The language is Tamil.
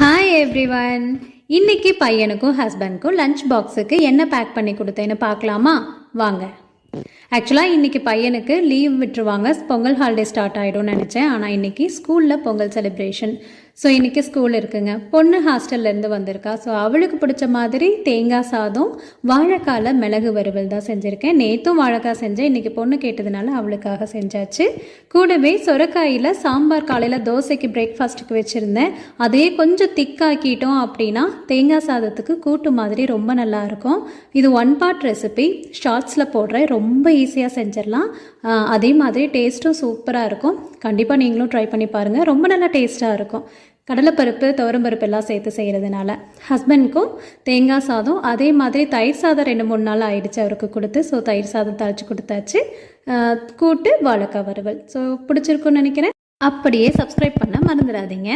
Hi everyone. இன்னைக்கு பையனுக்கும் ஹஸ்பண்ட்க்கும் லஞ்ச் பாக்ஸுக்கு என்ன பேக் பண்ணி கொடுத்தேன்னு பார்க்கலாமா? வாங்க. ஆக்சுவலாக இன்றைக்கி பையனுக்கு லீவ் விட்டுருவாங்க, பொங்கல் ஹாலிடே ஸ்டார்ட் ஆகிடும்னு நினச்சேன். ஆனால் இன்றைக்கி ஸ்கூலில் பொங்கல் செலிப்ரேஷன். ஸோ இன்றைக்கி ஸ்கூல் இருக்குங்க. பொண்ணு ஹாஸ்டல்லேருந்து வந்திருக்கா. ஸோ அவளுக்கு பிடிச்ச மாதிரி தேங்காய் சாதம், வாழைக்காயில் மிளகு வறுவல் தான் செஞ்சுருக்கேன். நேற்றும் வாழைக்காய் செஞ்சேன், இன்றைக்கி பொண்ணு கேட்டதுனால அவளுக்காக செஞ்சாச்சு. கூடவே சொரக்காயில் சாம்பார் காலையில் தோசைக்கு பிரேக்ஃபாஸ்ட்டுக்கு வச்சுருந்தேன். அதே கொஞ்சம் திக்காக்கிட்டோம் அப்படின்னா தேங்காய் சாதத்துக்கு கூட்டு மாதிரி ரொம்ப நல்லாயிருக்கும். இது 1 part ரெசிபி, ஷார்ட்ஸில் போடுறேன். ரொம்ப ஈஸியாக செஞ்சிடலாம். அதே மாதிரி டேஸ்ட்டும் சூப்பராக இருக்கும். கண்டிப்பாக நீங்களும் ட்ரை பண்ணி பாருங்கள். ரொம்ப நல்லா டேஸ்ட்டாக இருக்கும். கடலைப்பருப்பு, துவரம்பருப்பு எல்லாம் சேர்த்து செய்கிறதுனால. ஹஸ்பண்ட்க்கும் தேங்காய் சாதம், அதே மாதிரி தயிர் சாதம் 2-3 நாள் ஆயிடுச்சு அவருக்கு கொடுத்து. ஸோ தயிர் சாதம் தாளித்து கொடுத்தாச்சு. கூட்டு வாழைக்காய் வறுவல். ஸோ பிடிச்சிருக்குன்னு நினைக்கிறேன். அப்படியே சப்ஸ்கிரைப் பண்ண மறந்துடாதீங்க.